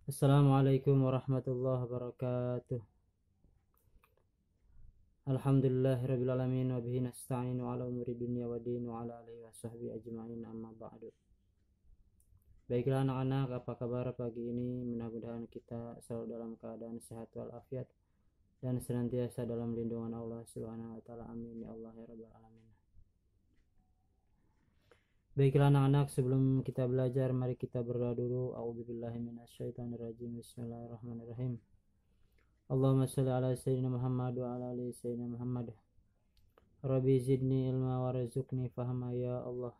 Assalamualaikum warahmatullahi wabarakatuh. Alhamdulillahirabbil alamin wa bihi nasta'inu ala umuri dunya waddin wa ala alihi washabbihi ajmain amma ba'du. Baiklah anak-anak, apa kabar pagi ini? Mudah-mudahan kita selalu dalam keadaan sehat walafiat dan senantiasa dalam lindungan Allah Subhanahu wa taala. Amin ya Allah ya rabbal alamin. Baiklah anak-anak, sebelum kita belajar mari kita berdoa dulu. A'udzubillahi minasyaitonirrajim. Bismillahirrahmanirrahim. Allahumma sholli ala sayyidina Muhammad wa ala ali sayyidina Muhammad. Rabbi zidni ilma warzuqni fahma ya Allah.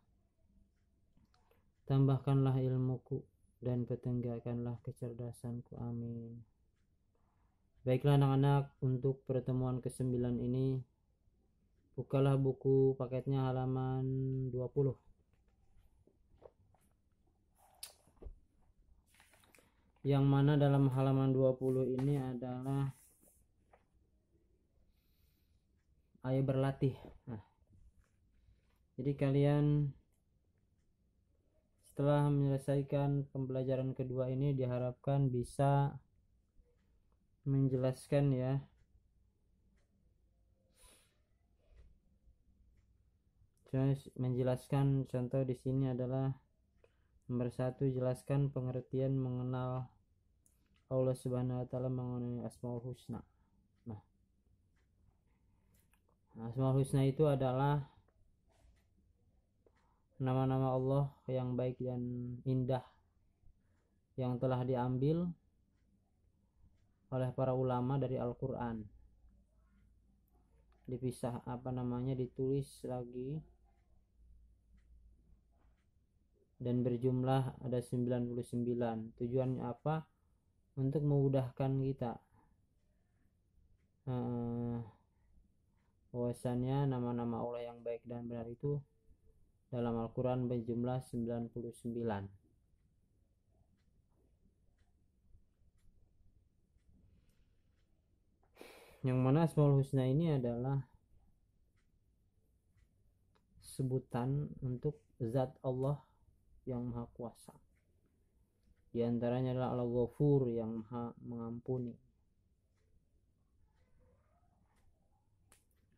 Tambahkanlah ilmuku dan pertengahkanlah kecerdasanku. Amin. Baiklah anak-anak, untuk pertemuan ke-9 ini bukalah buku paketnya halaman 20. Yang mana dalam halaman 20 ini adalah ayo berlatih. Jadi kalian setelah menyelesaikan pembelajaran kedua ini diharapkan bisa menjelaskan ya, menjelaskan. Contoh di sini adalah nomor 1, jelaskan pengertian mengenal Allah Subhanahu wa taala mengenai Asmaul Husna. Nah, Asmaul Husna itu adalah nama-nama Allah yang baik dan indah yang telah diambil oleh para ulama dari Al-Qur'an. Ditulis lagi dan berjumlah ada 99. Tujuannya apa? Untuk memudahkan kita bahwasannya nama-nama Allah yang baik dan benar itu dalam Al-Quran berjumlah 99. Yang mana Asmaul Husna ini adalah sebutan untuk zat Allah yang maha kuasa. Di antaranya adalah Al-Ghafur yang maha mengampuni.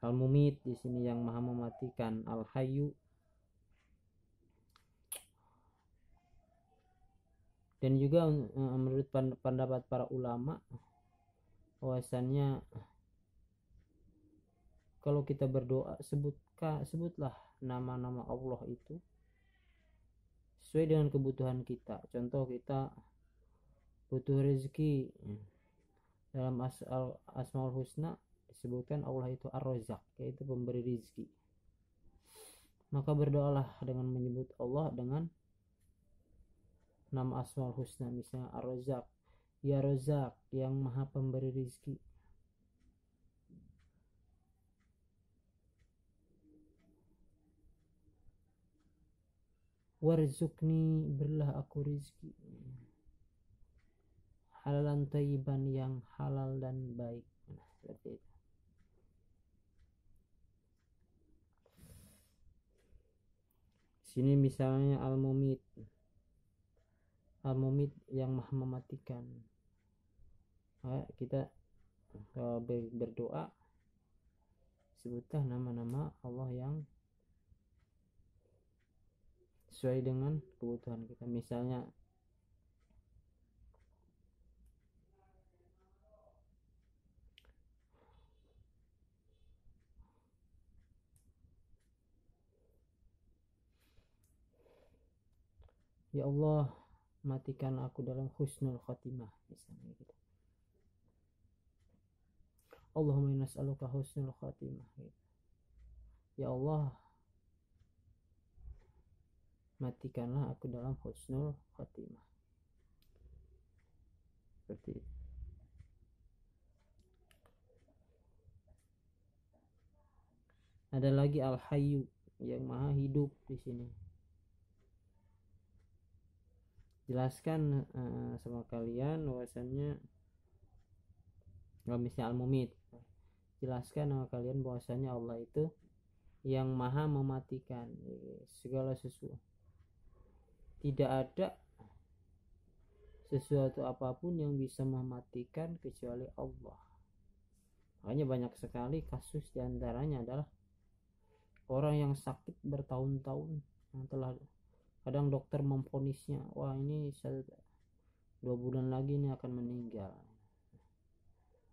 Al-Mumit di sini yang maha mematikan. Al-Hayyu. Dan juga menurut pendapat para ulama bahwasannya kalau kita berdoa sebutlah nama-nama Allah itu sesuai dengan kebutuhan kita. Contoh, kita butuh rezeki, dalam Asmaul Husna disebutkan Allah itu Ar-Razzaq, yaitu pemberi rezeki. Maka berdoalah dengan menyebut Allah dengan nama Asmaul Husna, misalnya Ar-Razzaq, ya Razzaq yang maha pemberi rezeki. Warzuqni, berilah aku rezeki halalan thayyiban, yang halal dan baik. Seperti itu. Sini misalnya Al-Mumit yang maha mematikan. Kita kalau berdoa sebutlah nama-nama Allah yang sesuai dengan kebutuhan kita. Misalnya ya Allah, matikan aku dalam husnul khotimah, misalnya gitu. Allahumma inna nas'aluka husnul khotimah gitu. Ya Allah, matikanlah aku dalam husnul khotimah. Seperti itu. Ada lagi Al-Hayyu yang maha hidup di sini. Jelaskan sama kalian bahwasannya, misalnya Al-Mumit, jelaskan sama kalian bahwasannya Allah itu yang maha mematikan segala sesuatu. Tidak ada sesuatu apapun yang bisa mematikan kecuali Allah. Makanya banyak sekali kasus, diantaranya adalah orang yang sakit bertahun-tahun, yang telah kadang dokter memvonisnya, wah ini 2 bulan lagi ini akan meninggal.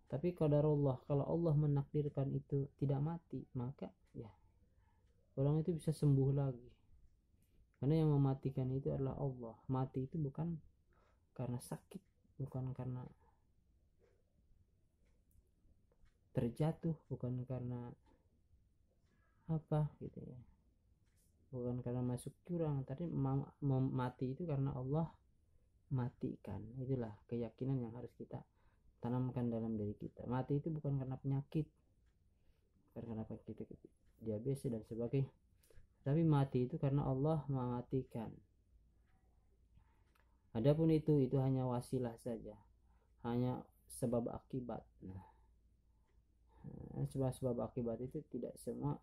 Tapi qadarullah, kalau Allah menakdirkan itu tidak mati, maka ya orang itu bisa sembuh lagi. Karena yang mematikan itu adalah Allah. Mati itu bukan karena sakit, bukan karena terjatuh, bukan karena apa gitu ya, bukan karena masuk jurang. Tadi mati itu karena Allah matikan. Itulah keyakinan yang harus kita tanamkan dalam diri kita. Mati itu bukan karena penyakit, bukan karena penyakit diabetes dan sebagainya, tapi mati itu karena Allah mematikan. Adapun itu hanya wasilah saja, hanya sebab akibat. Nah, sebab akibat itu tidak semua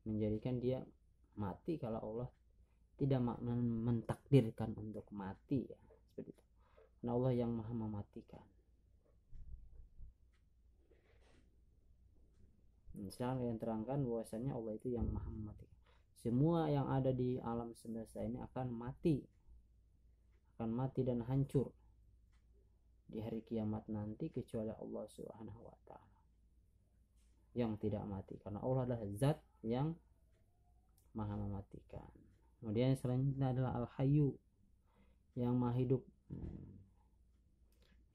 menjadikan dia mati kalau Allah tidak mentakdirkan untuk mati, ya seperti itu. Karena Allah yang maha mematikan. Sekarang yang terangkan bahwasanya Allah itu yang maha mematikan. Semua yang ada di alam semesta ini akan mati dan hancur di hari kiamat nanti, kecuali Allah Subhanahu wa ta'ala yang tidak mati, karena Allah adalah zat yang maha mematikan. Kemudian selanjutnya adalah Al-Hayyu, yang maha hidup.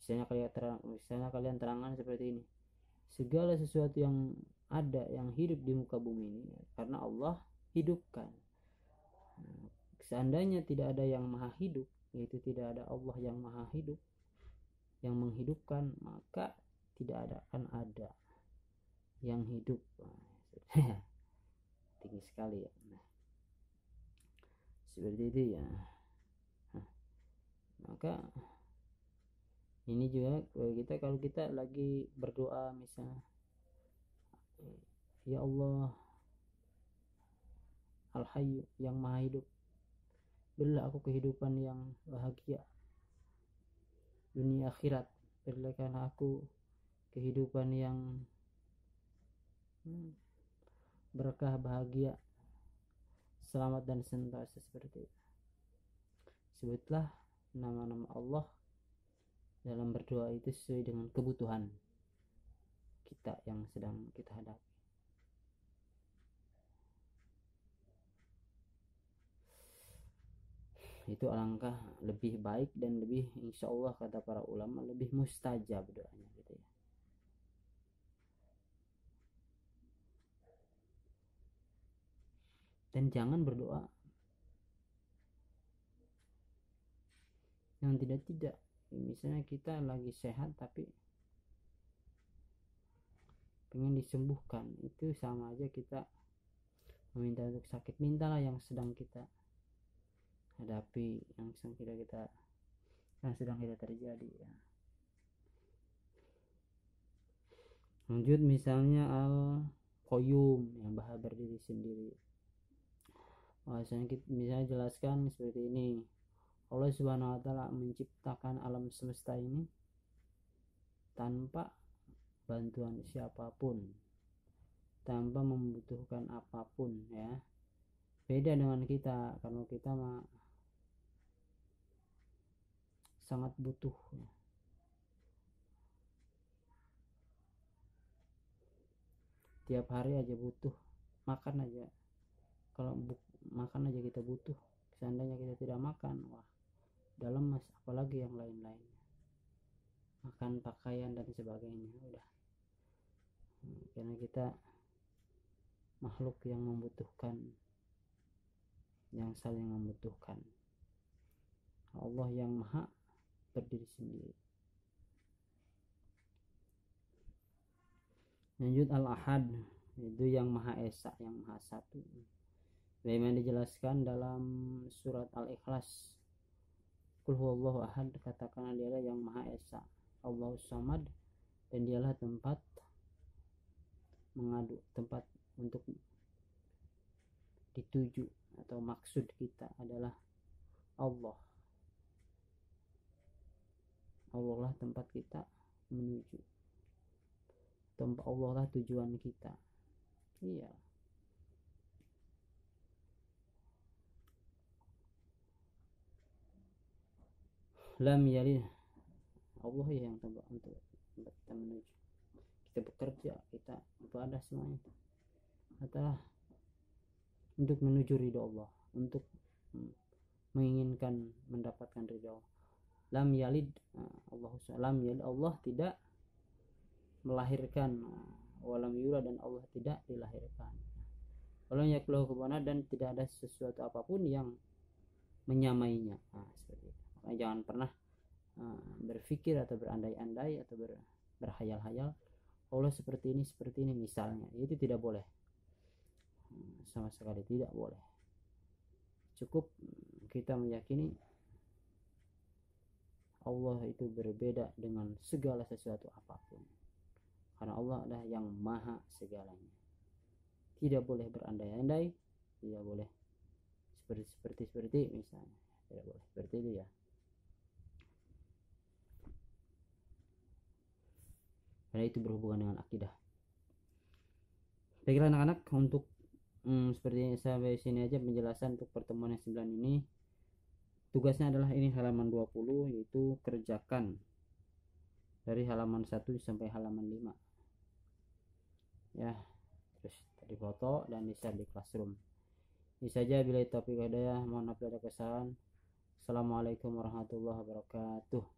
Misalnya kalian terangkan seperti ini, segala sesuatu yang ada, yang hidup di muka bumi ini karena Allah hidupkan. Seandainya tidak ada yang maha hidup, yaitu tidak ada Allah yang maha hidup yang menghidupkan, maka tidak akan ada yang hidup. Tinggi sekali ya. Nah, seperti itu ya. Maka ini juga kita, kalau kita lagi berdoa misalnya, ya Allah Al-Hayyu, yang maha hidup, berilah aku kehidupan yang bahagia dunia akhirat, berikan aku kehidupan yang berkah, bahagia, selamat dan sentosa, seperti itu. Sebutlah nama-nama Allah dalam berdoa itu sesuai dengan kebutuhan kita yang sedang kita hadapi. Itu alangkah lebih baik dan lebih, insya Allah kata para ulama, lebih mustajab doanya gitu ya. Dan jangan berdoa yang tidak. Misalnya kita lagi sehat tapi pengen disembuhkan, itu sama aja kita meminta untuk sakit. Mintalah yang sedang kita hadapi, yang sedang kita terjadi ya. Lanjut misalnya Al-Qayyum, yang maha berdiri sendiri. Bahasanya kita misalnya jelaskan seperti ini, Allah Subhanahu wa ta'ala menciptakan alam semesta ini tanpa bantuan siapapun, tanpa membutuhkan apapun ya. Beda dengan kita, karena kita sangat butuh ya. Tiap hari aja butuh makan aja. Kalau makan aja kita butuh. Seandainya kita tidak makan, wah dalam mas, apalagi yang lain-lainnya, makan, pakaian dan sebagainya, udah. Karena kita makhluk yang membutuhkan, yang saling membutuhkan. Allah yang maha berdiri sendiri. Lanjut Al-Ahad, itu yang maha esa, yang maha satu. Bagaimana dijelaskan dalam surat Al-Ikhlas, Qul huwallahu ahad, katakanlah dialah yang maha esa, Allahus samad, dan dialah tempat mengadu, tempat untuk dituju atau maksud kita adalah Allah. Allah lah tempat kita menuju, tempat Allah lah tujuan kita. Iya. Lam yalid, Allah ya yang tempat untuk kita menuju. Kita bekerja, kita ibadah, semuanya adalah untuk menuju ridho Allah, untuk menginginkan mendapatkan ridho. Lam yalid, Allah tidak melahirkan, walam yulad, dan Allah tidak dilahirkan. Walam yakul lahu kufuwan ahad, dan tidak ada sesuatu apapun yang menyamainya. Seperti itu. Makanya jangan pernah berpikir atau berandai-andai atau berhayal-hayal Allah seperti ini misalnya. Itu tidak boleh, sama sekali tidak boleh. Cukup kita meyakini Allah itu berbeda dengan segala sesuatu apapun, karena Allah adalah yang maha segalanya. Tidak boleh berandai-andai, tidak boleh seperti misalnya, tidak boleh seperti itu ya. Karena itu berhubungan dengan akidah. Baiklah anak-anak, untuk seperti sampai sini aja penjelasan untuk pertemuan yang 9 ini. Tugasnya adalah ini halaman 20, yaitu kerjakan dari halaman 1 sampai halaman 5 ya, terus difoto dan di-share di Classroom. Ini saja, bila taufiq hidayah, mohon maaf bila ada kesalahan. Assalamualaikum warahmatullahi wabarakatuh.